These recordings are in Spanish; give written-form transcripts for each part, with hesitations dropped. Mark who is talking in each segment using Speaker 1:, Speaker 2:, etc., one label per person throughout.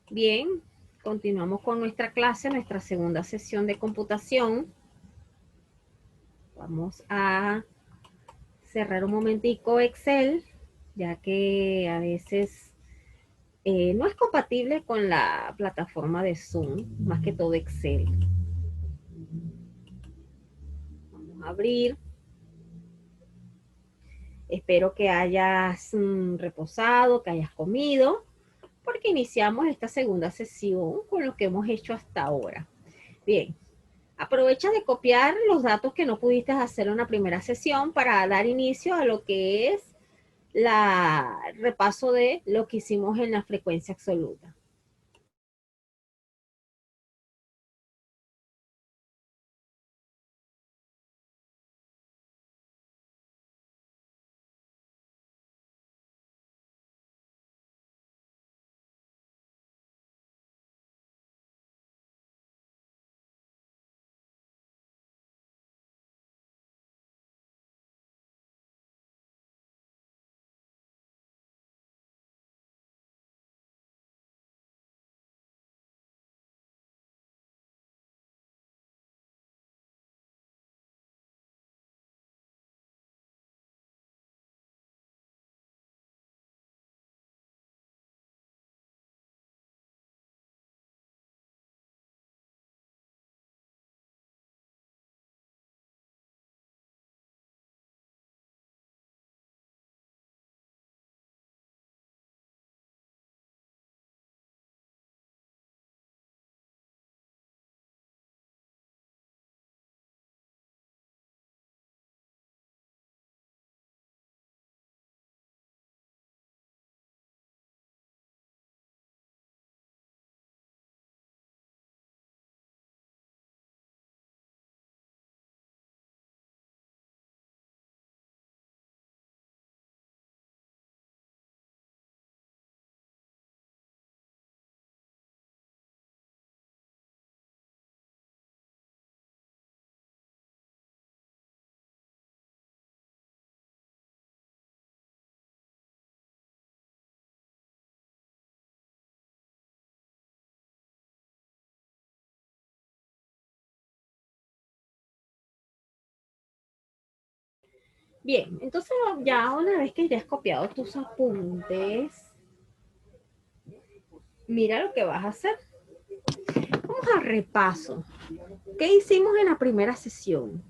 Speaker 1: Bien, continuamos con nuestra clase, nuestra segunda sesión de computación. Vamos a cerrar un momentico Excel, ya que a veces no es compatible con la plataforma de Zoom, más que todo Excel. Vamos a abrir. Espero que hayas reposado, que hayas comido, porque iniciamos esta segunda sesión con lo que hemos hecho hasta ahora. Bien, aprovecha de copiar los datos que no pudiste hacer en la primera sesión para dar inicio a lo que es el repaso de lo que hicimos en la frecuencia absoluta. Bien, entonces ya una vez que ya has copiado tus apuntes, mira lo que vas a hacer. Vamos al repaso. ¿Qué hicimos en la primera sesión?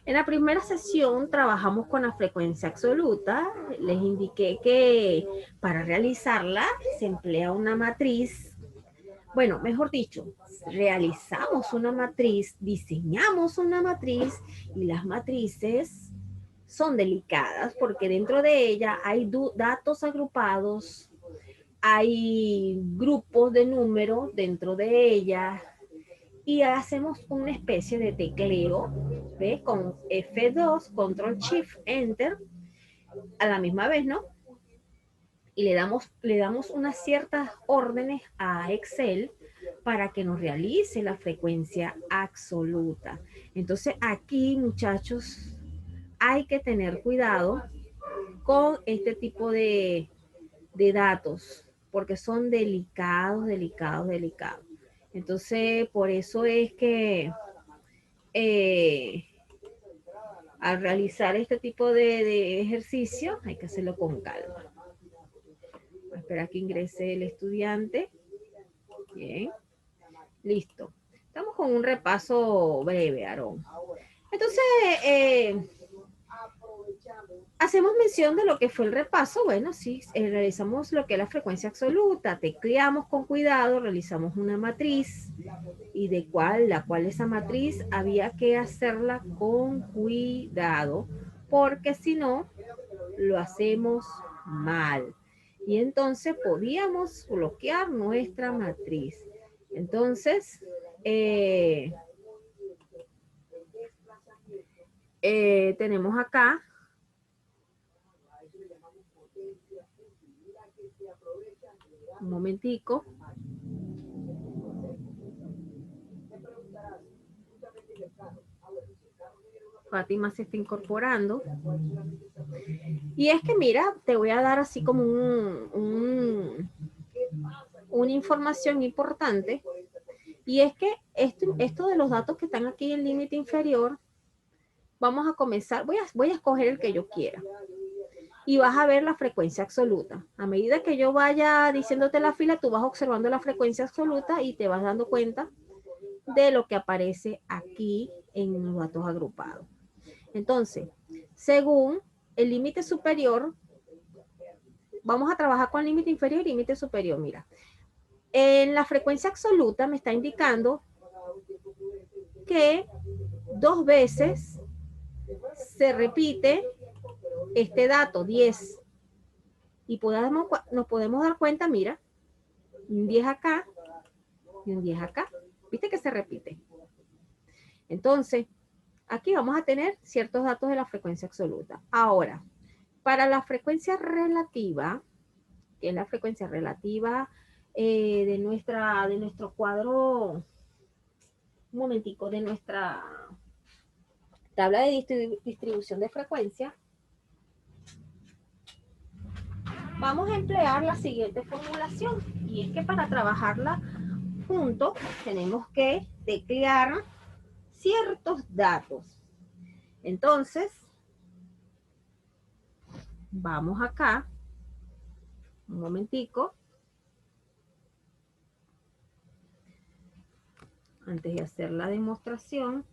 Speaker 1: En la primera sesión trabajamos con la frecuencia absoluta. Les indiqué que para realizarla se emplea una matriz. Bueno, mejor dicho, realizamos una matriz, diseñamos una matriz y las matrices son delicadas porque dentro de ella hay datos agrupados, hay grupos de números dentro de ella, y hacemos una especie de tecleo, ¿ves? Con F2, Control Shift, Enter, a la misma vez, ¿no? Y le damos unas ciertas órdenes a Excel para que nos realice la frecuencia absoluta. Entonces aquí, muchachos, hay que tener cuidado con este tipo de datos, porque son delicados, delicados, delicados. Entonces, por eso es que eh, al realizar este tipo de ejercicio hay que hacerlo con calma. Voy a esperar que ingrese el estudiante. Bien, listo. Estamos con un repaso breve, Aarón. Entonces, eh, hacemos mención de lo que fue el repaso. Bueno, sí, realizamos lo que es la frecuencia absoluta, tecleamos con cuidado, realizamos una matriz y la cual esa matriz había que hacerla con cuidado, porque si no, lo hacemos mal. Y entonces podíamos bloquear nuestra matriz. Entonces, tenemos acá un momentico. Fátima se está incorporando. Y es que mira, te voy a dar así como una información importante, y es que esto de los datos que están aquí en el límite inferior, vamos a comenzar, voy a escoger el que yo quiera. Y vas a ver la frecuencia absoluta. A medida que yo vaya diciéndote la fila, tú vas observando la frecuencia absoluta y te vas dando cuenta de lo que aparece aquí en los datos agrupados. Entonces, según el límite superior, vamos a trabajar con límite inferior y límite superior. Mira, en la frecuencia absoluta me está indicando que 2 veces se repite este dato, 10. Y nos podemos dar cuenta, mira, un 10 acá y un 10 acá. ¿Viste que se repite? Entonces, aquí vamos a tener ciertos datos de la frecuencia absoluta. Ahora, para la frecuencia relativa, que es la frecuencia relativa de nuestro cuadro, un momentico, de nuestra tabla de distribución de frecuencia, vamos a emplear la siguiente formulación, y es que para trabajarla juntos tenemos que teclear ciertos datos. Entonces, vamos acá, un momentico, antes de hacer la demostración.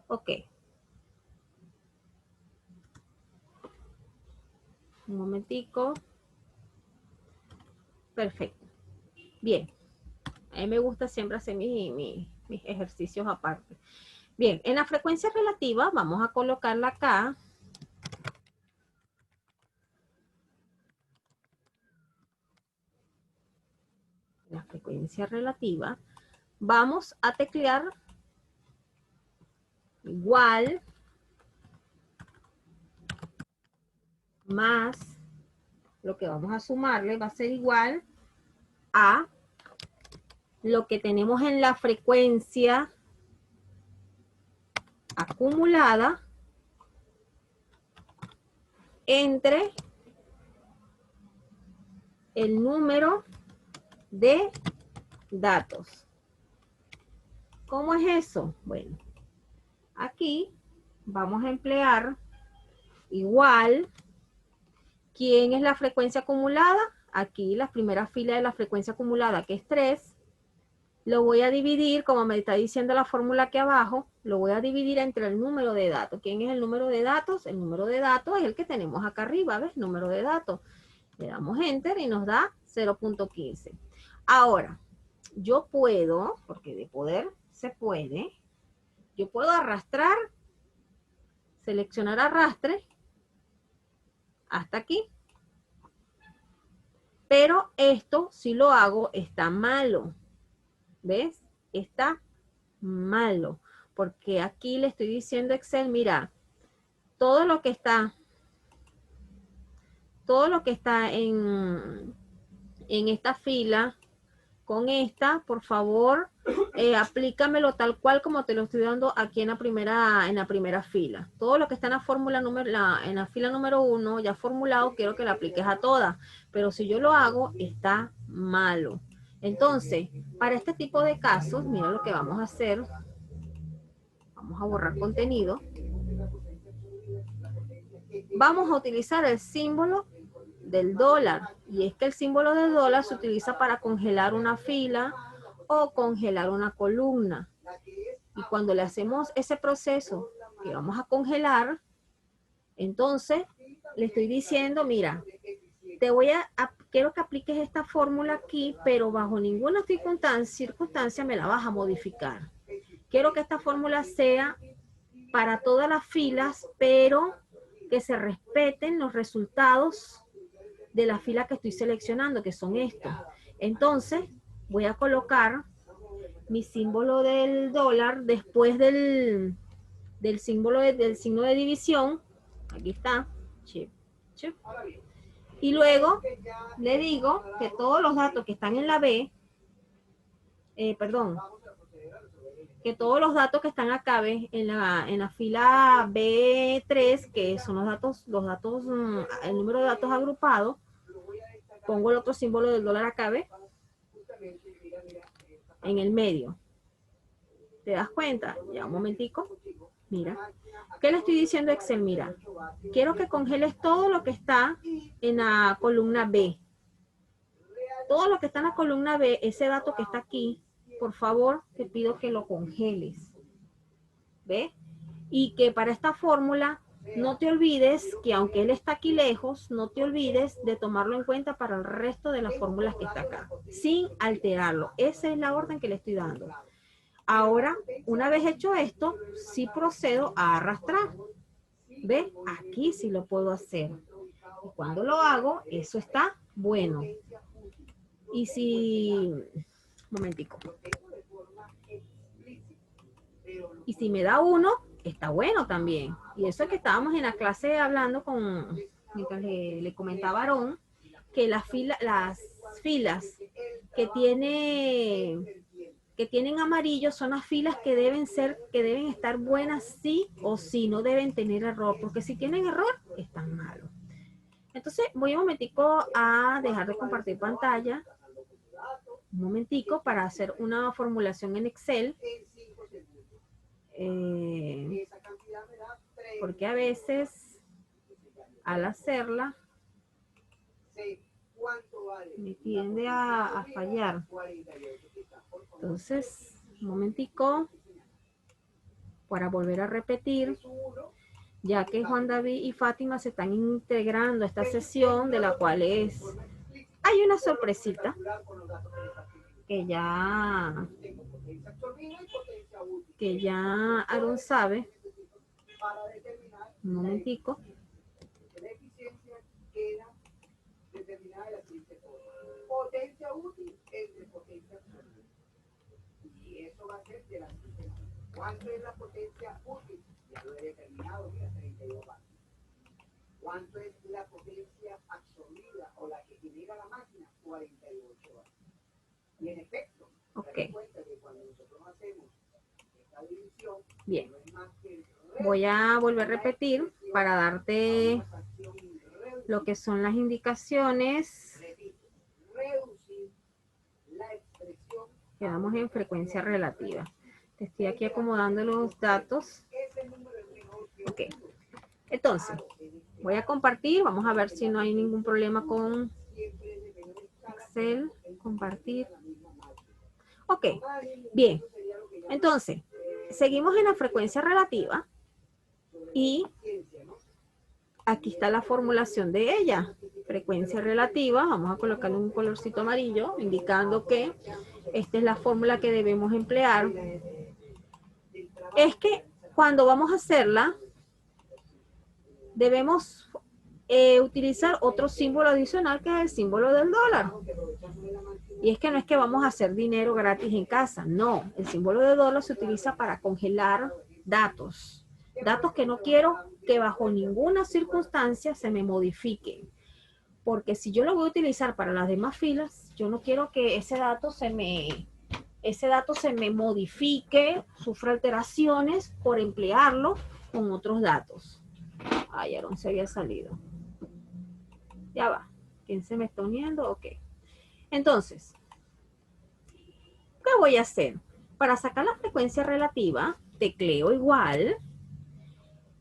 Speaker 1: Ok. Un momentico. Perfecto. Bien. A mí me gusta siempre hacer mis ejercicios aparte. Bien, en la frecuencia relativa vamos a colocarla acá. La frecuencia relativa. Vamos a teclear igual más lo que vamos a sumarle va a ser igual a lo que tenemos en la frecuencia acumulada entre el número de datos. ¿Cómo es eso? Bueno, aquí vamos a emplear igual. ¿Quién es la frecuencia acumulada? Aquí la primera fila de la frecuencia acumulada, que es 3. Lo voy a dividir, como me está diciendo la fórmula aquí abajo, lo voy a dividir entre el número de datos. ¿Quién es el número de datos? El número de datos es el que tenemos acá arriba, ¿ves? Número de datos. Le damos Enter y nos da 0.15. Ahora, yo puedo, porque de poder se puede, yo puedo arrastrar, seleccionar arrastre hasta aquí. Pero esto, si lo hago, está malo. ¿Ves? Está malo. Porque aquí le estoy diciendo a Excel, mira, todo lo que está en esta fila, con esta, por favor, aplícamelo tal cual como te lo estoy dando aquí en la primera fila. Todo lo que está en la fórmula en la fila número 1 ya formulado, quiero que lo apliques a todas. Pero si yo lo hago, está malo. Entonces, para este tipo de casos, mira lo que vamos a hacer. Vamos a borrar contenido. Vamos a utilizar el símbolo del dólar. Y es que el símbolo del dólar se utiliza para congelar una fila o congelar una columna. Y cuando le hacemos ese proceso que vamos a congelar, entonces le estoy diciendo, mira, quiero que apliques esta fórmula aquí, pero bajo ninguna circunstancia me la vas a modificar. Quiero que esta fórmula sea para todas las filas, pero que se respeten los resultados de la fila que estoy seleccionando, que son estos. Entonces, voy a colocar mi símbolo del dólar después del símbolo del signo de división. Aquí está. Chip, chip. Y luego le digo que todos los datos que están en la B, que que todos los datos que están acá, ¿ves? En la fila B3, que son los datos, el número de datos agrupados, pongo el otro símbolo del dólar acá, ¿ves? En el medio. ¿Te das cuenta? Ya, un momentico. Mira. ¿Qué le estoy diciendo a Excel? Mira, quiero que congeles todo lo que está en la columna B. Todo lo que está en la columna B, ese dato que está aquí, por favor, te pido que lo congeles. ¿Ves? Y que para esta fórmula no te olvides que aunque él está aquí lejos, no te olvides de tomarlo en cuenta para el resto de las fórmulas que está acá, sin alterarlo. Esa es la orden que le estoy dando. Ahora, una vez hecho esto, sí procedo a arrastrar. ¿Ves? Aquí sí lo puedo hacer. Y cuando lo hago, eso está bueno. Y si... Un momentico. Y si me da 1, está bueno también. Y eso es que estábamos en la clase hablando con... Mientras le comentaba a Aarón, que las filas que tienen amarillo son las filas que deben estar buenas sí o sí, no deben tener error, porque si tienen error, están malos. Entonces, voy un momentico a dejar de compartir pantalla, un momentico para hacer una formulación en Excel, porque a veces, al hacerla, me tiende a fallar. Entonces, un momentico para volver a repetir, ya que Juan David y Fátima se están integrando a esta sesión, de la cual hay una sorpresita que ya Aaron sabe. Un momentico. Potencia útil entre potencia absoluta. Y eso va a ser de la siguiente manera. ¿Cuánto es la potencia útil? Ya lo he determinado, mira, 32 vatios. ¿Cuánto es la potencia absoluta o la que genera la máquina? 48 vatios. Y en efecto, okay, cuenta que cuando nosotros hacemos esta división, bien, no es más que voy a volver a repetir para darte lo que son las indicaciones. Quedamos en frecuencia relativa. Te estoy aquí acomodando los datos. Ok. Entonces, voy a compartir. Vamos a ver si no hay ningún problema con Excel. Compartir. Ok. Bien. Entonces, seguimos en la frecuencia relativa. Y aquí está la formulación de ella. Frecuencia relativa. Vamos a colocarle un colorcito amarillo, indicando que esta es la fórmula que debemos emplear. Es que cuando vamos a hacerla, debemos utilizar otro símbolo adicional, que es el símbolo del dólar. Y es que no es que vamos a hacer dinero gratis en casa, no. El símbolo de dólar se utiliza para congelar datos. Datos que no quiero que bajo ninguna circunstancia se me modifiquen. Porque si yo lo voy a utilizar para las demás filas, yo no quiero que ese dato se me modifique, sufra alteraciones por emplearlo con otros datos. Ay, Aaron se había salido. Ya va. ¿Quién se me está uniendo? Ok. Entonces, ¿qué voy a hacer? Para sacar la frecuencia relativa, tecleo igual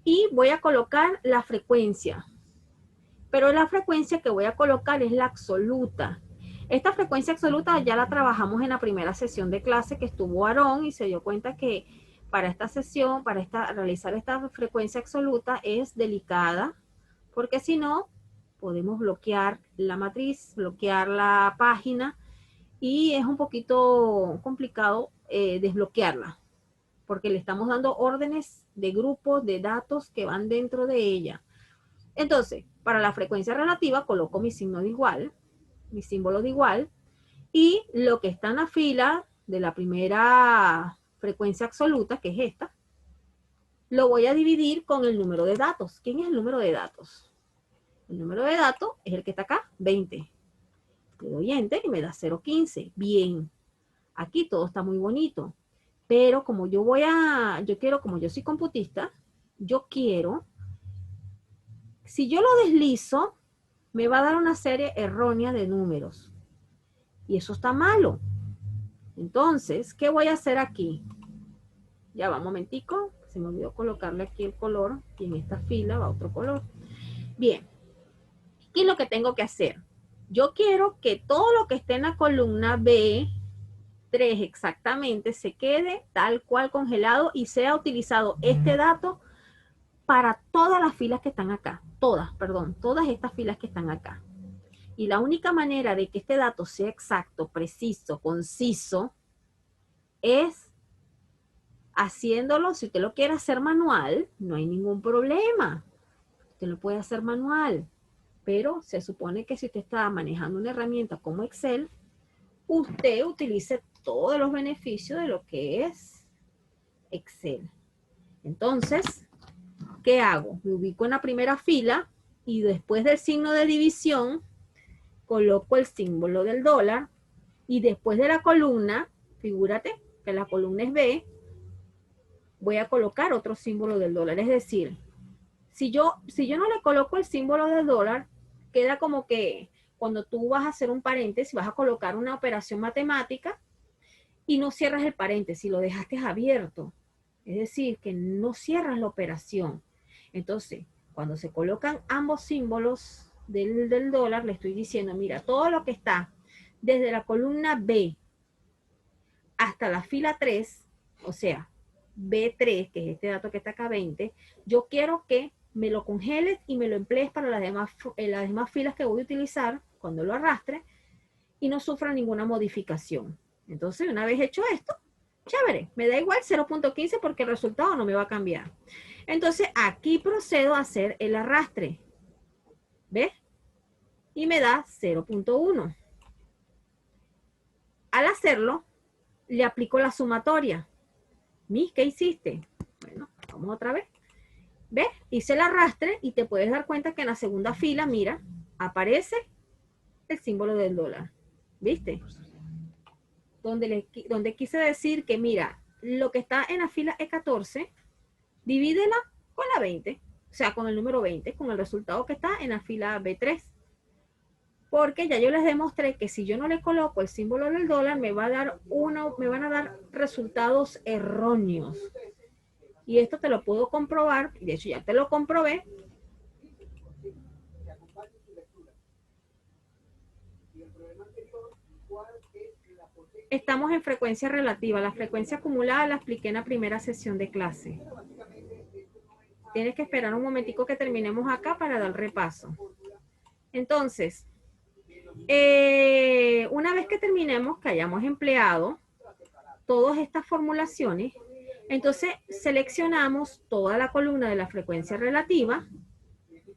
Speaker 1: y voy a colocar la frecuencia. Pero la frecuencia que voy a colocar es la absoluta. Esta frecuencia absoluta ya la trabajamos en la primera sesión de clase que estuvo Aarón y se dio cuenta que para esta sesión, realizar esta frecuencia absoluta es delicada, porque si no, podemos bloquear la matriz, bloquear la página y es un poquito complicado desbloquearla, porque le estamos dando órdenes de grupos de datos que van dentro de ella. Entonces, para la frecuencia relativa coloco mi signo de igual, mi símbolo de igual, y lo que está en la fila de la primera frecuencia absoluta, que es esta, lo voy a dividir con el número de datos. ¿Quién es el número de datos? El número de datos es el que está acá, 20. Le doy Enter y me da 0,15. Bien. Aquí todo está muy bonito. Pero como como yo soy computista, yo quiero, si yo lo deslizo, me va a dar una serie errónea de números. Y eso está malo. Entonces, ¿qué voy a hacer aquí? Ya va, un momentico. Se me olvidó colocarle aquí el color. Y en esta fila va otro color. Bien. ¿Qué es lo que tengo que hacer? Yo quiero que todo lo que esté en la columna B3 exactamente se quede tal cual congelado y sea utilizado este dato para todas las filas que están acá. Todas estas filas que están acá. Y la única manera de que este dato sea exacto, preciso, conciso, es haciéndolo. Si usted lo quiere hacer manual, no hay ningún problema. Usted lo puede hacer manual. Pero se supone que si usted está manejando una herramienta como Excel, usted utilice todos los beneficios de lo que es Excel. Entonces, ¿qué hago? Me ubico en la primera fila y después del signo de división, coloco el símbolo del dólar y después de la columna, figúrate que la columna es B, voy a colocar otro símbolo del dólar. Es decir, si yo no le coloco el símbolo del dólar, queda como que cuando tú vas a hacer un paréntesis, vas a colocar una operación matemática y no cierras el paréntesis, lo dejaste abierto. Es decir, que no cierras la operación. Entonces, cuando se colocan ambos símbolos del dólar, le estoy diciendo, mira, todo lo que está desde la columna B hasta la fila 3, o sea, B3, que es este dato que está acá 20, yo quiero que me lo congeles y me lo emplees para las demás filas que voy a utilizar cuando lo arrastre y no sufra ninguna modificación. Entonces, una vez hecho esto, chévere, me da igual 0.15 porque el resultado no me va a cambiar. Entonces, aquí procedo a hacer el arrastre. ¿Ves? Y me da 0.1. Al hacerlo, le aplico la sumatoria. Mis, ¿qué hiciste? Bueno, vamos otra vez. ¿Ves? Hice el arrastre y te puedes dar cuenta que en la segunda fila, mira, aparece el símbolo del dólar. ¿Viste? Donde quise decir que, mira, lo que está en la fila E14, divídela con la 20, o sea, con el número 20, con el resultado que está en la fila B3. Porque ya yo les demostré que si yo no le coloco el símbolo del dólar, me van a dar resultados erróneos. Y esto te lo puedo comprobar, de hecho ya te lo comprobé. Estamos en frecuencia relativa. La frecuencia acumulada la expliqué en la primera sesión de clase. Tienes que esperar un momentico que terminemos acá para dar repaso. Entonces, una vez que terminemos, que hayamos empleado todas estas formulaciones, entonces seleccionamos toda la columna de la frecuencia relativa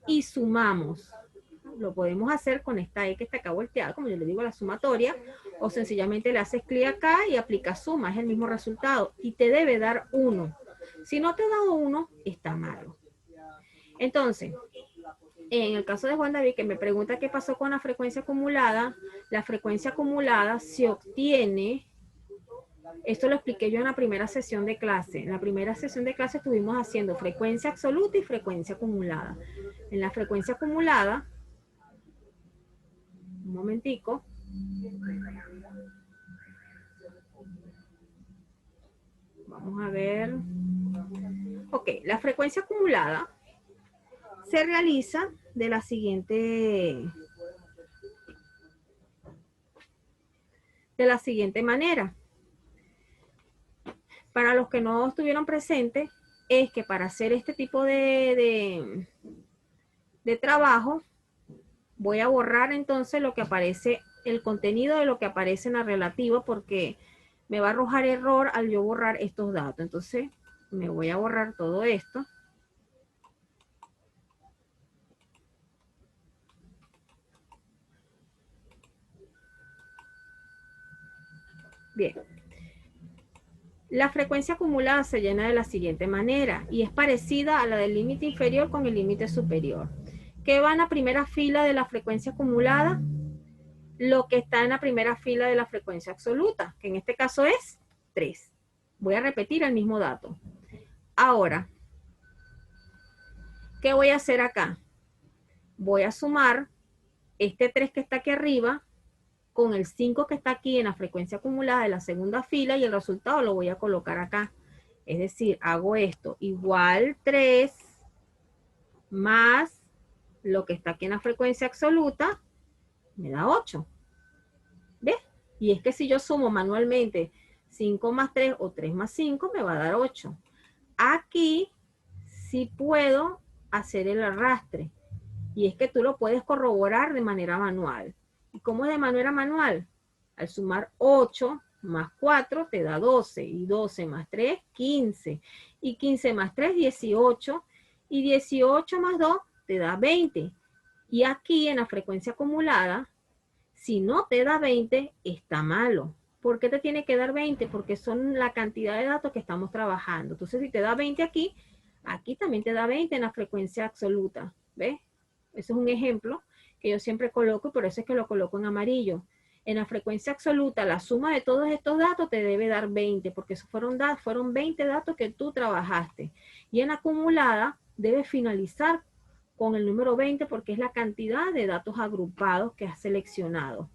Speaker 1: y sumamos. Lo podemos hacer con esta E que está acá volteada, como yo le digo, la sumatoria, o sencillamente le haces clic acá y aplicas suma, es el mismo resultado, y te debe dar 1. Si no te ha dado 1, está malo. Entonces, en el caso de Juan David, que me pregunta qué pasó con la frecuencia acumulada se obtiene, esto lo expliqué yo en la primera sesión de clase. En la primera sesión de clase estuvimos haciendo frecuencia absoluta y frecuencia acumulada. En la frecuencia acumulada, un momentico, vamos a ver. Ok, la frecuencia acumulada se realiza de la siguiente manera. Para los que no estuvieron presentes, es que para hacer este tipo de trabajo, voy a borrar entonces lo que aparece, el contenido de lo que aparece en la relativa, porque me va a arrojar error al yo borrar estos datos. Entonces, me voy a borrar todo esto. Bien. La frecuencia acumulada se llena de la siguiente manera y es parecida a la del límite inferior con el límite superior. ¿Qué va en la primera fila de la frecuencia acumulada? Lo que está en la primera fila de la frecuencia absoluta, que en este caso es 3. Voy a repetir el mismo dato. Ahora, ¿qué voy a hacer acá? Voy a sumar este 3 que está aquí arriba con el 5 que está aquí en la frecuencia acumulada de la segunda fila y el resultado lo voy a colocar acá. Es decir, hago esto, igual 3 más lo que está aquí en la frecuencia absoluta, me da 8. ¿Ves? Y es que si yo sumo manualmente 5 más 3 o 3 más 5, me va a dar 8. Aquí sí puedo hacer el arrastre. Y es que tú lo puedes corroborar de manera manual. ¿Y cómo es de manera manual? Al sumar 8 más 4 te da 12. Y 12 más 3, 15. Y 15 más 3, 18. Y 18 más 2 te da 20. Y aquí en la frecuencia acumulada, si no te da 20, está malo. ¿Por qué te tiene que dar 20? Porque son la cantidad de datos que estamos trabajando. Entonces, si te da 20 aquí, aquí también te da 20 en la frecuencia absoluta. ¿Ves? Eso es un ejemplo que yo siempre coloco y por eso es que lo coloco en amarillo. En la frecuencia absoluta, la suma de todos estos datos te debe dar 20, porque fueron 20 datos que tú trabajaste. Y en la acumulada, debes finalizar con el número 20 porque es la cantidad de datos agrupados que has seleccionado.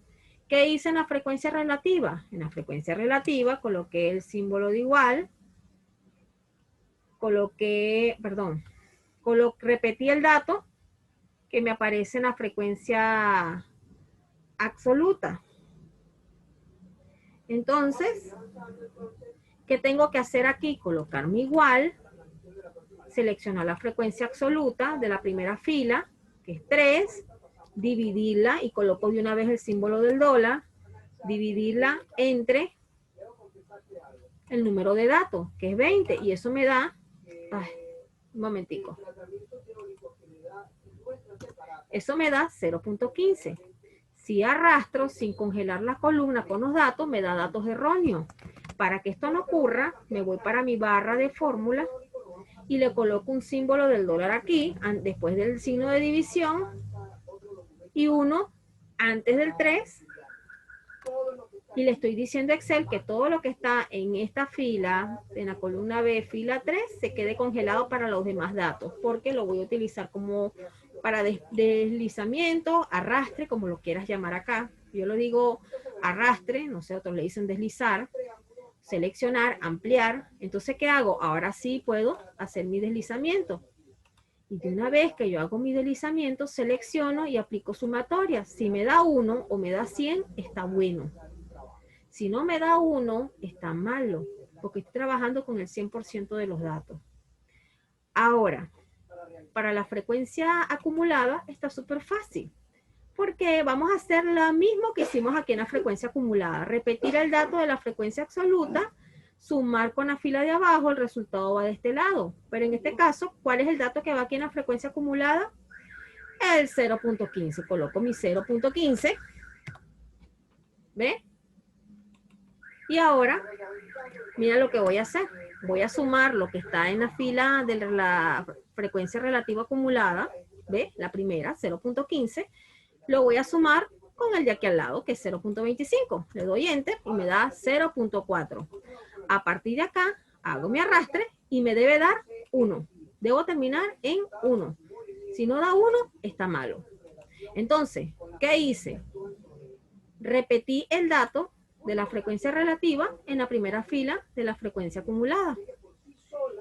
Speaker 1: ¿Qué hice en la frecuencia relativa? En la frecuencia relativa coloqué el símbolo de igual, repetí el dato que me aparece en la frecuencia absoluta. Entonces, ¿qué tengo que hacer aquí? Colocarme igual, seleccionar la frecuencia absoluta de la primera fila, que es 3, dividirla y coloco de una vez el símbolo del dólar, dividirla entre el número de datos, que es 20, y eso me da, un momentico, eso me da 0.15. Si arrastro sin congelar la columna con los datos, me da datos erróneos. Para que esto no ocurra, me voy para mi barra de fórmula y le coloco un símbolo del dólar aquí, después del signo de división, y 1 antes del 3, y le estoy diciendo a Excel que todo lo que está en esta fila, en la columna B, fila 3, se quede congelado para los demás datos, porque lo voy a utilizar como para deslizamiento, arrastre, como lo quieras llamar acá. Yo lo digo arrastre, no sé, otros le dicen deslizar, seleccionar, ampliar. Entonces, ¿qué hago? Ahora sí puedo hacer mi deslizamiento. Y de una vez que yo hago mi deslizamiento, selecciono y aplico sumatoria. Si me da 1 o me da 100, está bueno. Si no me da 1, está malo, porque estoy trabajando con el 100% de los datos. Ahora, para la frecuencia acumulada está súper fácil, porque vamos a hacer lo mismo que hicimos aquí en la frecuencia acumulada. Repetir el dato de la frecuencia absoluta, sumar con la fila de abajo, el resultado va de este lado. Pero en este caso, ¿cuál es el dato que va aquí en la frecuencia acumulada? El 0.15. Coloco mi 0.15. ¿Ve? Y ahora, mira lo que voy a hacer. Voy a sumar lo que está en la fila de la frecuencia relativa acumulada, ¿ve? La primera, 0.15. Lo voy a sumar con el de aquí al lado, que es 0.25. Le doy Enter y me da 0.4. A partir de acá, hago mi arrastre y me debe dar 1. Debo terminar en 1. Si no da 1, está malo. Entonces, ¿qué hice? Repetí el dato de la frecuencia relativa en la primera fila de la frecuencia acumulada.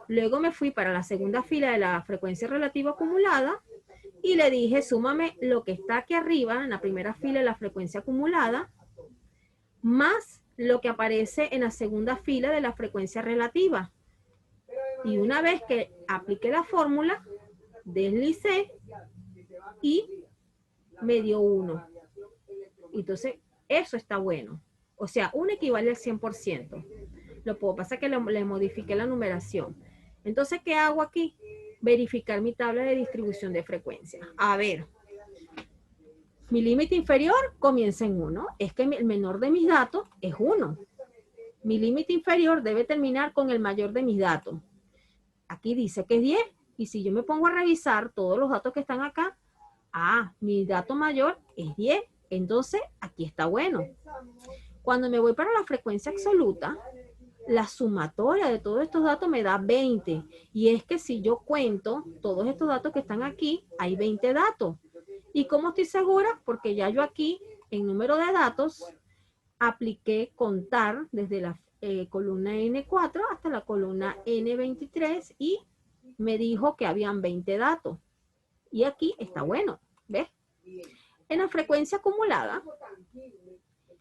Speaker 1: Luego me fui para la segunda fila de la frecuencia relativa acumulada y le dije, súmame lo que está aquí arriba en la primera fila de la frecuencia acumulada, más lo que aparece en la segunda fila de la frecuencia relativa. Y una vez que apliqué la fórmula, deslicé y me dio 1. Entonces, eso está bueno. O sea, 1 equivale al 100%. Lo puedo pasar que le modifiqué la numeración. Entonces, ¿qué hago aquí? Verificar mi tabla de distribución de frecuencia. A ver, mi límite inferior comienza en 1. Es que el menor de mis datos es 1. Mi límite inferior debe terminar con el mayor de mis datos. Aquí dice que es 10. Y si yo me pongo a revisar todos los datos que están acá, mi dato mayor es 10. Entonces, aquí está bueno. Cuando me voy para la frecuencia absoluta, la sumatoria de todos estos datos me da 20. Y es que si yo cuento todos estos datos que están aquí, hay 20 datos. ¿Y cómo estoy segura? Porque ya yo aquí, en número de datos, apliqué contar desde la columna N4 hasta la columna N23 y me dijo que habían 20 datos. Y aquí está bueno, ¿ves? En la frecuencia acumulada,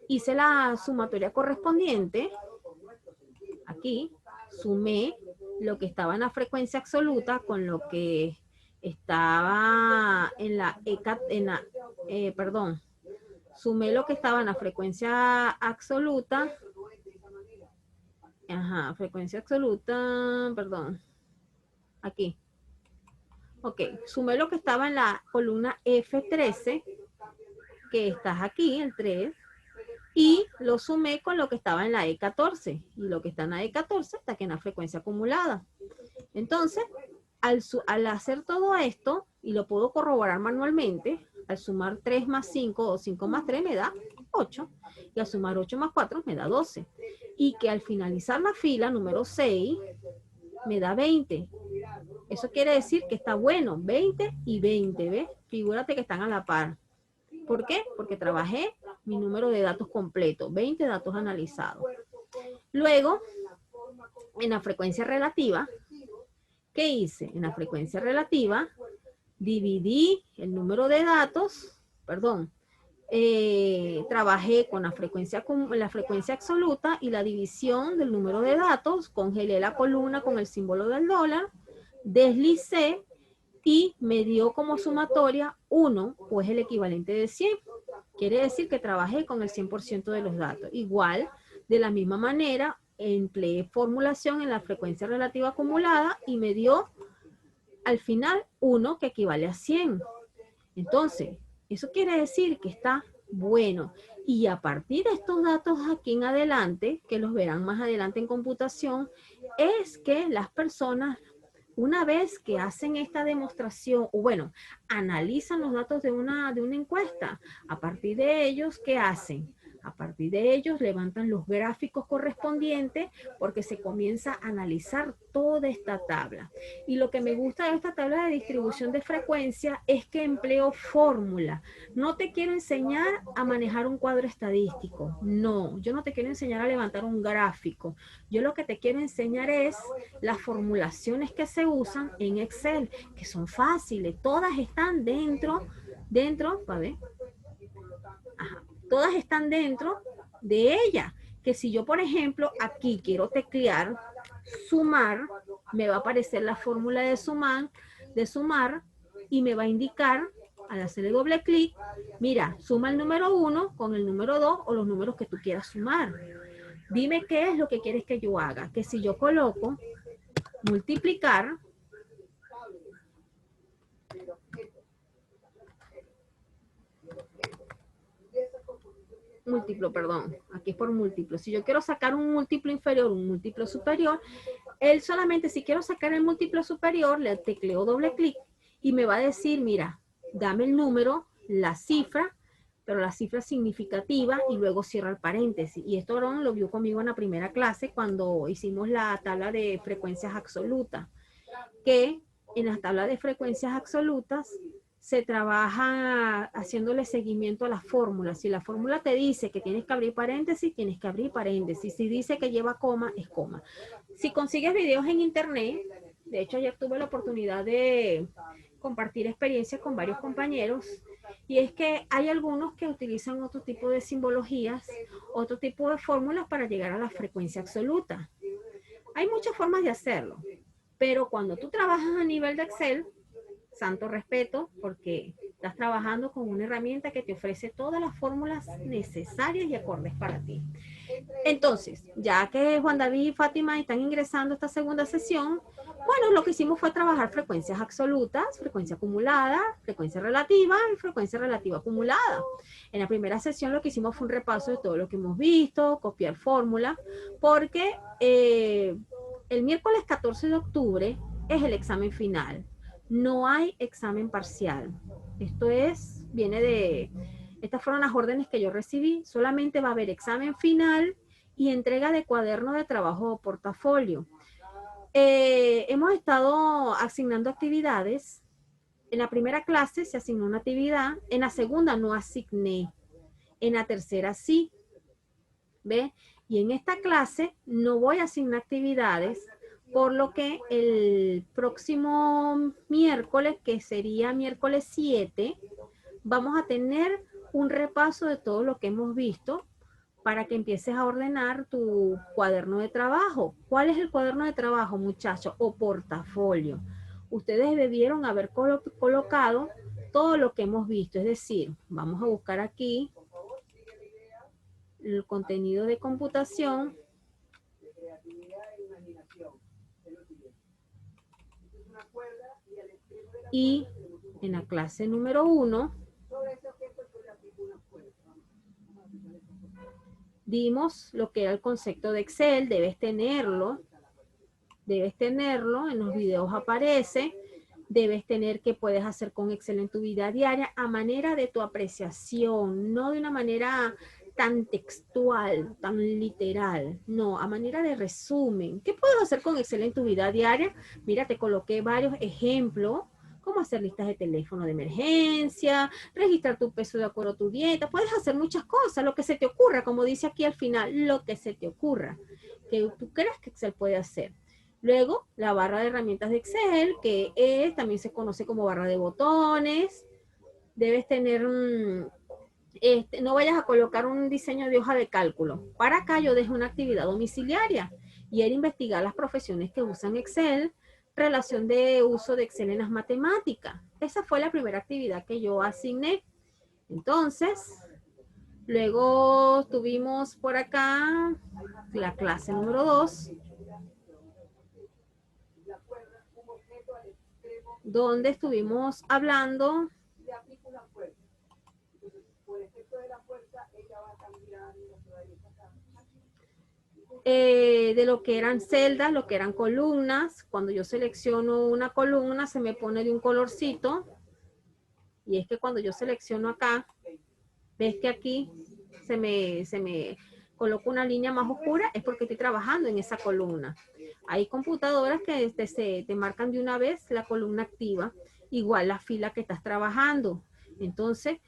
Speaker 1: hice la sumatoria correspondiente. Aquí sumé lo que estaba en la frecuencia absoluta con lo que estaba en la ECA, perdón, sumé lo que estaba en la frecuencia absoluta, frecuencia absoluta, perdón, aquí. Ok, sumé lo que estaba en la columna F13, que estás aquí, el 3, y lo sumé con lo que estaba en la E14, y lo que está en la E14 está aquí en la frecuencia acumulada. Entonces, al hacer todo esto, y lo puedo corroborar manualmente, al sumar 3 más 5 o 5 más 3 me da 8, y al sumar 8 más 4 me da 12. Y que al finalizar la fila número 6 me da 20. Eso quiere decir que está bueno, 20 y 20, ¿ves? Figúrate que están a la par. ¿Por qué? Porque trabajé mi número de datos completo, 20 datos analizados. Luego, en la frecuencia relativa, ¿qué hice? En la frecuencia relativa, dividí el número de datos, perdón, trabajé con la frecuencia absoluta y la división del número de datos, congelé la columna con el símbolo del dólar, deslicé y me dio como sumatoria 1, o es el equivalente de 100. Quiere decir que trabajé con el 100% de los datos. Igual, de la misma manera, empleé formulación en la frecuencia relativa acumulada y me dio al final 1 que equivale a 100. Entonces, eso quiere decir que está bueno. Y a partir de estos datos aquí en adelante, que los verán más adelante en computación, es que las personas, una vez que hacen esta demostración, o bueno, analizan los datos de una encuesta, a partir de ellos, ¿qué hacen? A partir de ellos levantan los gráficos correspondientes porque se comienza a analizar toda esta tabla. Y lo que me gusta de esta tabla de distribución de frecuencia es que empleo fórmula. No te quiero enseñar a manejar un cuadro estadístico. No, yo no te quiero enseñar a levantar un gráfico. Yo lo que te quiero enseñar es las formulaciones que se usan en Excel, que son fáciles. Todas están dentro, a ver, todas están dentro de ella. Que si yo, por ejemplo, aquí quiero teclear sumar, me va a aparecer la fórmula de sumar y me va a indicar, al hacerle doble clic, mira, suma el número 1 con el número 2 o los números que tú quieras sumar. Dime qué es lo que quieres que yo haga. Que si yo coloco multiplicar, perdón, aquí es por múltiplo. Si yo quiero sacar un múltiplo inferior, un múltiplo superior, él solamente, si quiero sacar el múltiplo superior, le tecleo doble clic y me va a decir, mira, dame el número, la cifra, pero la cifra significativa y luego cierra el paréntesis. Y esto Aaron lo vio conmigo en la primera clase cuando hicimos la tabla de frecuencias absolutas, que en las tablas de frecuencias absolutas se trabaja haciéndole seguimiento a las fórmulas. Si la fórmula te dice que tienes que abrir paréntesis, tienes que abrir paréntesis. Si dice que lleva coma, es coma. Si consigues videos en internet, de hecho ayer tuve la oportunidad de compartir experiencias con varios compañeros, y es que hay algunos que utilizan otro tipo de simbologías, otro tipo de fórmulas para llegar a la frecuencia absoluta. Hay muchas formas de hacerlo, pero cuando tú trabajas a nivel de Excel, santo respeto, porque estás trabajando con una herramienta que te ofrece todas las fórmulas necesarias y acordes para ti. Entonces, ya que Juan David y Fátima están ingresando a esta segunda sesión, bueno, lo que hicimos fue trabajar frecuencias absolutas, frecuencia acumulada, frecuencia relativa y frecuencia relativa acumulada. En la primera sesión lo que hicimos fue un repaso de todo lo que hemos visto, copiar fórmulas, porque el miércoles 14 de octubre es el examen final. No hay examen parcial. Esto estas fueron las órdenes que yo recibí. Solamente va a haber examen final y entrega de cuadernos de trabajo o portafolio. Hemos estado asignando actividades. En la primera clase se asignó una actividad, en la segunda no asigné, en la tercera sí. ¿Ve? Y en esta clase no voy a asignar actividades, por lo que el próximo miércoles, que sería miércoles 7, vamos a tener un repaso de todo lo que hemos visto para que empieces a ordenar tu cuaderno de trabajo. ¿Cuál es el cuaderno de trabajo, muchachos? O portafolio. Ustedes debieron haber colocado todo lo que hemos visto. Es decir, vamos a buscar aquí el contenido de computación y en la clase número 1 dimos lo que era el concepto de Excel. Debes tenerlo, en los videos aparece, debes tener qué puedes hacer con Excel en tu vida diaria a manera de tu apreciación, no de una manera tan textual, tan literal, no, a manera de resumen. ¿Qué puedes hacer con Excel en tu vida diaria? Mira, te coloqué varios ejemplos, cómo hacer listas de teléfono de emergencia, registrar tu peso de acuerdo a tu dieta, puedes hacer muchas cosas, lo que se te ocurra, como dice aquí al final, lo que se te ocurra, que tú creas que Excel puede hacer. Luego, la barra de herramientas de Excel, que también se conoce como barra de botones. Debes tener no vayas a colocar un diseño de hoja de cálculo. Para acá yo dejo una actividad domiciliaria y era investigar las profesiones que usan Excel, relación de uso de Excel en las matemáticas. Esa fue la primera actividad que yo asigné. Entonces, luego tuvimos por acá la clase número 2, donde estuvimos hablando de lo que eran celdas, lo que eran columnas. Cuando yo selecciono una columna se me pone de un colorcito, y es que cuando yo selecciono acá, ves que aquí se me coloca una línea más oscura, es porque estoy trabajando en esa columna. Hay computadoras que te marcan de una vez la columna activa, igual la fila que estás trabajando. Entonces,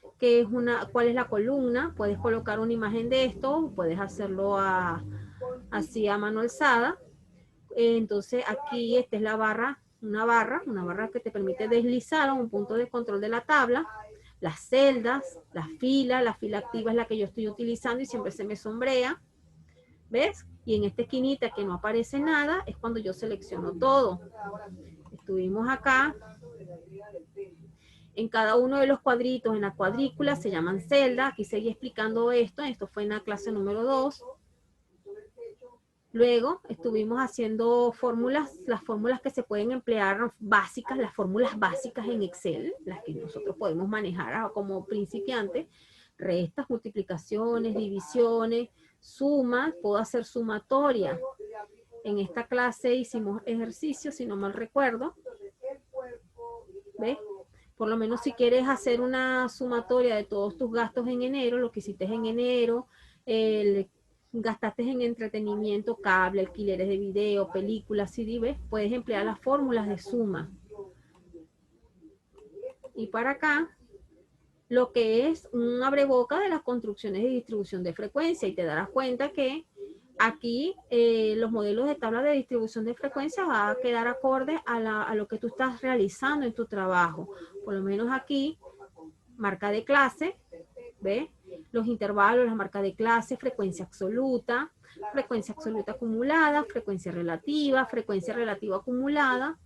Speaker 1: ¿cuál es la columna? Puedes colocar una imagen de esto, puedes hacerlo así a mano alzada. Entonces, aquí esta es la barra, una barra que te permite deslizar a un punto de control de la tabla. Las celdas, la fila activa es la que yo estoy utilizando y siempre se me sombrea. ¿Ves? Y en esta esquinita que no aparece nada es cuando yo selecciono todo. Estuvimos acá. En cada uno de los cuadritos, en la cuadrícula, se llaman celdas. Aquí seguí explicando esto. Esto fue en la clase número 2. Luego estuvimos haciendo fórmulas, las fórmulas que se pueden emplear básicas, las fórmulas básicas en Excel, las que nosotros podemos manejar como principiantes, restas, multiplicaciones, divisiones, sumas, puedo hacer sumatoria. En esta clase hicimos ejercicios, si no mal recuerdo. ¿Ves? Por lo menos si quieres hacer una sumatoria de todos tus gastos en enero, lo que hiciste en enero, gastaste en entretenimiento, cable, alquileres de video, películas, CD, ¿ves? Puedes emplear las fórmulas de suma. Y para acá, lo que es un abreboca de las construcciones de distribución de frecuencia, y te darás cuenta que aquí los modelos de tabla de distribución de frecuencia van a quedar acorde a lo que tú estás realizando en tu trabajo. Por lo menos aquí, marca de clase, ¿ves? Los intervalos, las marcas de clase, frecuencia absoluta acumulada, frecuencia relativa acumulada.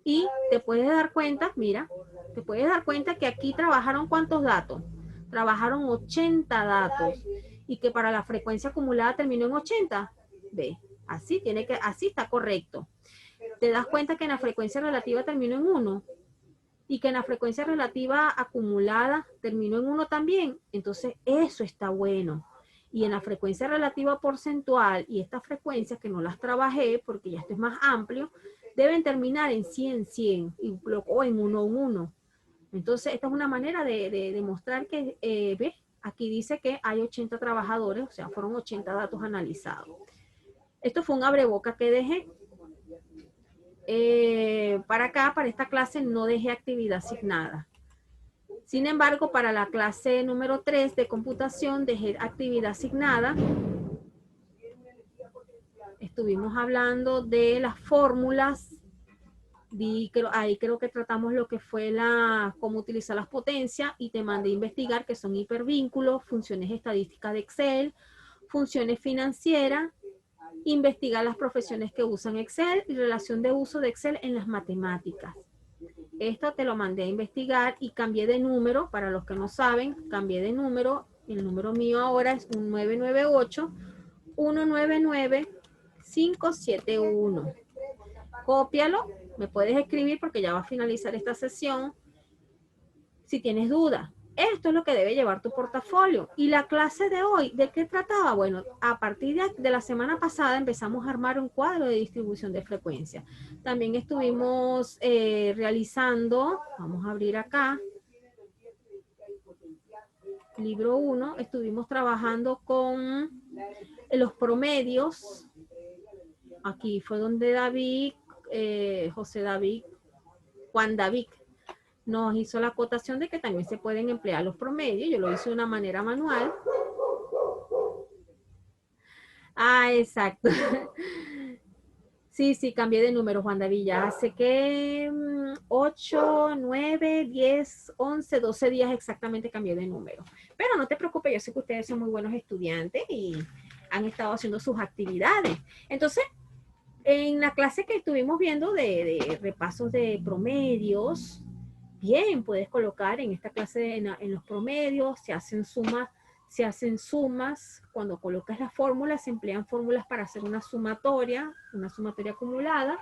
Speaker 1: Y te puedes dar cuenta, mira, te puedes dar cuenta que aquí trabajaron ¿cuántos datos? Trabajaron 80 datos y que para la frecuencia acumulada terminó en 80. Ve, así está correcto. Te das cuenta que en la frecuencia relativa terminó en 1 y que en la frecuencia relativa acumulada terminó en 1 también. Entonces eso está bueno. Y en la frecuencia relativa porcentual y estas frecuencias que no las trabajé porque ya esto es más amplio, deben terminar en 100, 100 o en 1, 1. Entonces, esta es una manera de demostrar que, ¿ves? Aquí dice que hay 80 trabajadores, o sea, fueron 80 datos analizados. Esto fue un abreboca que dejé. Para acá, para esta clase, no dejé actividad asignada. Sin embargo, para la clase número 3 de computación, dejé actividad asignada. Estuvimos hablando de las fórmulas. Ahí creo que tratamos lo que fue cómo utilizar las potencias y te mandé a investigar que son hipervínculos, funciones estadísticas de Excel, funciones financieras, investigar las profesiones que usan Excel y relación de uso de Excel en las matemáticas. Esto te lo mandé a investigar y cambié de número, para los que no saben, cambié de número. El número mío ahora es un 998-199-571. Cópialo, me puedes escribir porque ya va a finalizar esta sesión si tienes dudas. Esto es lo que debe llevar tu portafolio. Y la clase de hoy, ¿de qué trataba? Bueno, a partir de la semana pasada empezamos a armar un cuadro de distribución de frecuencia. También estuvimos realizando, vamos a abrir acá, libro 1, estuvimos trabajando con los promedios. Aquí fue donde Juan David nos hizo la acotación de que también se pueden emplear los promedios. Yo lo hice de una manera manual. Ah, exacto. Sí, cambié de número, Juan David. Ya hace que 8, 9, 10, 11, 12 días exactamente cambié de número. Pero no te preocupes, yo sé que ustedes son muy buenos estudiantes y han estado haciendo sus actividades. Entonces, en la clase que estuvimos viendo de repasos de promedios, bien, puedes colocar en esta clase en los promedios, se hacen sumas, cuando colocas las fórmulas, se emplean fórmulas para hacer una sumatoria acumulada,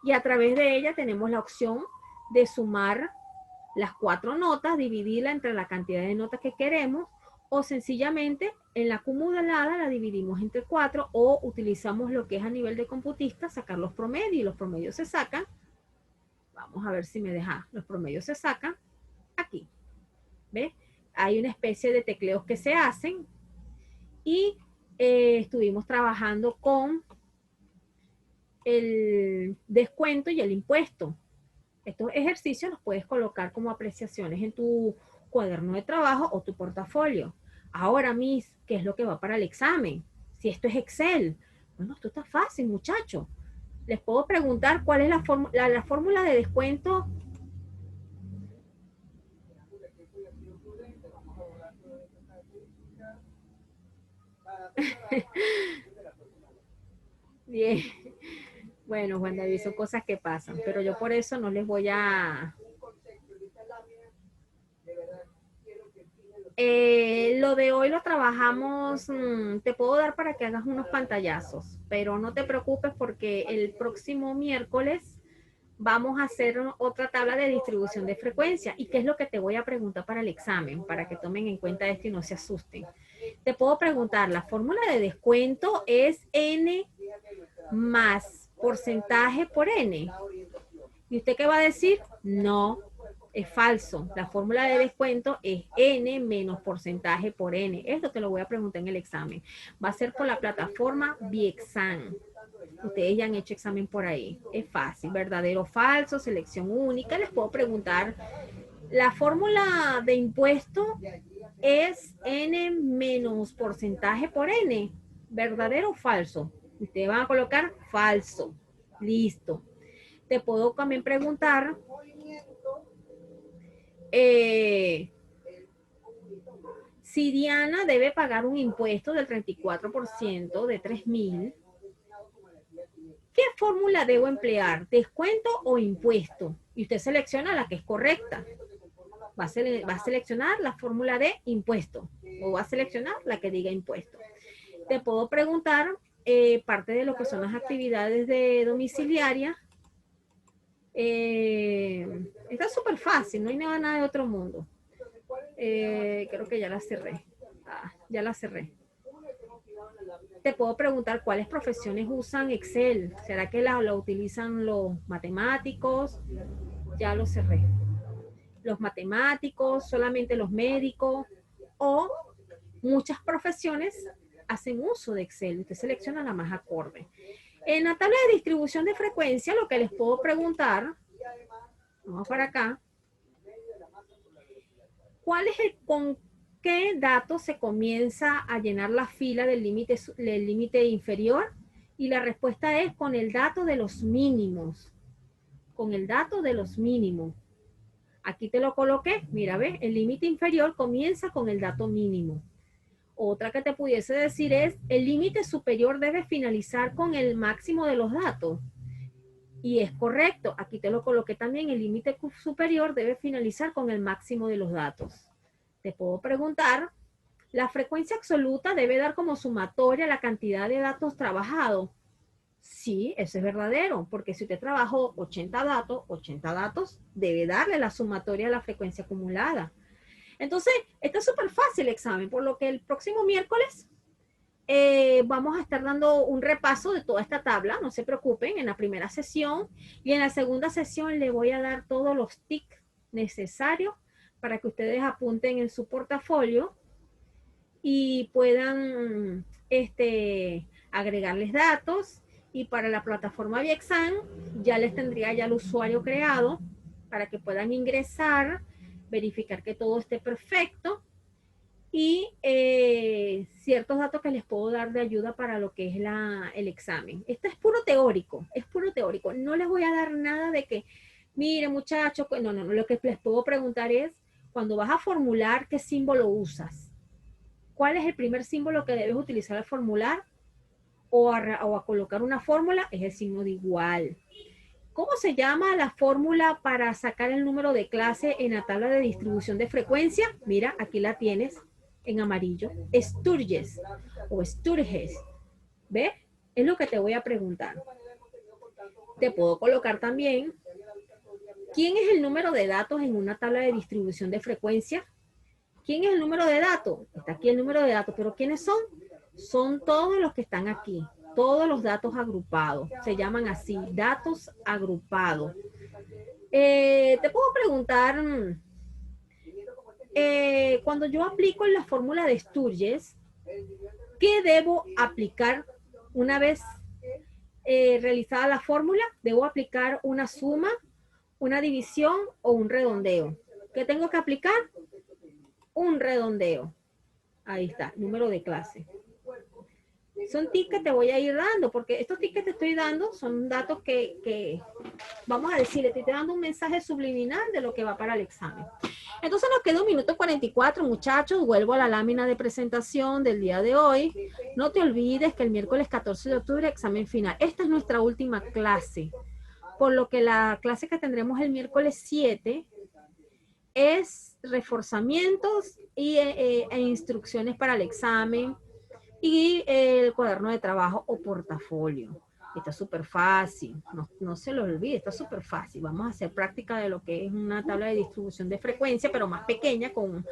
Speaker 1: y a través de ella tenemos la opción de sumar las 4 notas, dividirla entre la cantidad de notas que queremos, o sencillamente en la acumulada la dividimos entre 4, o utilizamos lo que es a nivel de computista, sacar los promedios, y los promedios se sacan. Vamos a ver si me deja. Los promedios se sacan aquí. ¿Ves? Hay una especie de tecleos que se hacen y estuvimos trabajando con el descuento y el impuesto. Estos ejercicios los puedes colocar como apreciaciones en tu cuaderno de trabajo o tu portafolio. Ahora, Miss, ¿qué es lo que va para el examen? Si esto es Excel. Bueno, esto está fácil, muchachos. Les puedo preguntar cuál es la fórmula de descuento. Bien. Bueno, Juan David, son cosas que pasan, pero yo por eso no les voy a... lo de hoy lo trabajamos, te puedo dar para que hagas unos pantallazos, pero no te preocupes porque el próximo miércoles vamos a hacer otra tabla de distribución de frecuencia. ¿Y qué es lo que te voy a preguntar para el examen? Para que tomen en cuenta esto y no se asusten. Te puedo preguntar, la fórmula de descuento es N más porcentaje por N. ¿Y usted qué va a decir? No, es falso. La fórmula de descuento es N menos porcentaje por N. Esto te lo voy a preguntar en el examen. Va a ser por la plataforma Biexam. Ustedes ya han hecho examen por ahí. Es fácil. Verdadero o falso, selección única. Les puedo preguntar. La fórmula de impuesto es N menos porcentaje por N. ¿Verdadero o falso? Ustedes van a colocar falso. Listo. Te puedo también preguntar si Diana debe pagar un impuesto del 34% de 3.000. ¿Qué fórmula debo emplear? ¿Descuento o impuesto? Y usted selecciona la que es correcta. Va a seleccionar la fórmula de impuesto o va a seleccionar la que diga impuesto. Te puedo preguntar parte de lo que son las actividades de domiciliaria. Está súper fácil, no hay nada de otro mundo. Creo que ya la cerré. Ya la cerré. Te puedo preguntar cuáles profesiones usan Excel. ¿Será que la utilizan los matemáticos? Ya lo cerré. Los matemáticos, solamente los médicos. o muchas profesiones hacen uso de Excel. Usted selecciona la más acorde. En la tabla de distribución de frecuencia, lo que les puedo preguntar, vamos para acá, ¿cuál es con qué dato se comienza a llenar la fila del límite inferior? Y la respuesta es con el dato de los mínimos. Con el dato de los mínimos. Aquí te lo coloqué. Mira, ¿ves? El límite inferior comienza con el dato mínimo. Otra que te pudiese decir es, el límite superior debe finalizar con el máximo de los datos. Y es correcto, aquí te lo coloqué también, el límite superior debe finalizar con el máximo de los datos. Te puedo preguntar, ¿la frecuencia absoluta debe dar como sumatoria la cantidad de datos trabajados? Sí, eso es verdadero, porque si usted trabajó 80 datos debe darle la sumatoria a la frecuencia acumulada. Entonces, esto es súper fácil el examen, por lo que el próximo miércoles vamos a estar dando un repaso de toda esta tabla, no se preocupen, en la primera sesión, y en la segunda sesión le voy a dar todos los tics necesarios para que ustedes apunten en su portafolio y puedan agregarles datos, y para la plataforma Viexam ya les tendría ya el usuario creado para que puedan ingresar, verificar que todo esté perfecto y ciertos datos que les puedo dar de ayuda para lo que es el examen. Esto es puro teórico, No les voy a dar nada de que, mire muchachos, no, lo que les puedo preguntar es, cuando vas a formular, ¿qué símbolo usas? ¿Cuál es el primer símbolo que debes utilizar al formular o a colocar una fórmula? Es el signo de igual. ¿Cómo se llama la fórmula para sacar el número de clase en la tabla de distribución de frecuencia? Mira, aquí la tienes en amarillo. Sturges o Sturges. ¿Ves? Es lo que te voy a preguntar. Te puedo colocar también, ¿quién es el número de datos en una tabla de distribución de frecuencia? ¿Quién es el número de datos? Está aquí el número de datos, pero ¿quiénes son? Son todos los que están aquí, todos los datos agrupados, se llaman así, datos agrupados. Te puedo preguntar, cuando yo aplico la fórmula de Sturges, ¿qué debo aplicar una vez realizada la fórmula? ¿Debo aplicar una suma, una división o un redondeo? ¿Qué tengo que aplicar? Un redondeo. Ahí está, número de clase. Son tips que te voy a ir dando, porque estos tips que te estoy dando son datos que vamos a decirle, te estoy dando un mensaje subliminal de lo que va para el examen. Entonces nos queda 1:44, muchachos. Vuelvo a la lámina de presentación del día de hoy. No te olvides que el miércoles 14 de octubre, examen final. Esta es nuestra última clase, por lo que la clase que tendremos el miércoles 7 es reforzamientos e instrucciones para el examen y el cuaderno de trabajo o portafolio. Está súper fácil, no se lo olvide, está súper fácil. Vamos a hacer práctica de lo que es una tabla de distribución de frecuencia, pero más pequeña, vamos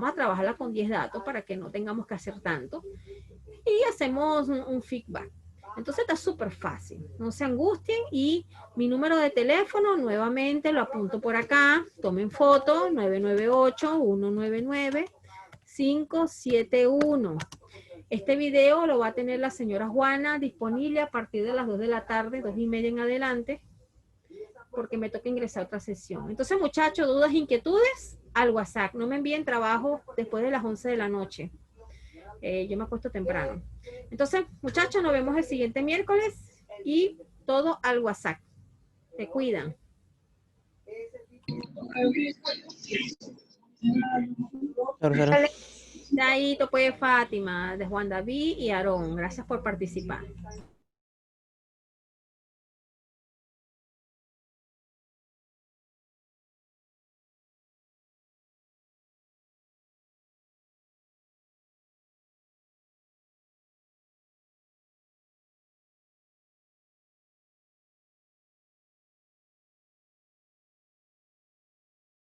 Speaker 1: a trabajarla con 10 datos para que no tengamos que hacer tanto. Y hacemos un feedback. Entonces está súper fácil, no se angustien, y mi número de teléfono nuevamente lo apunto por acá, tomen foto, 998-199-571. Este video lo va a tener la señora Juana disponible a partir de las 2 de la tarde, 2:30 en adelante, porque me toca ingresar a otra sesión. Entonces, muchachos, dudas, inquietudes, al WhatsApp. No me envíen trabajo después de las 11 de la noche. Yo me acuesto temprano. Entonces, muchachos, nos vemos el siguiente miércoles y todo al WhatsApp. Se cuidan. Chaito, pues, Fátima, de Juan David y Aarón. Gracias por participar.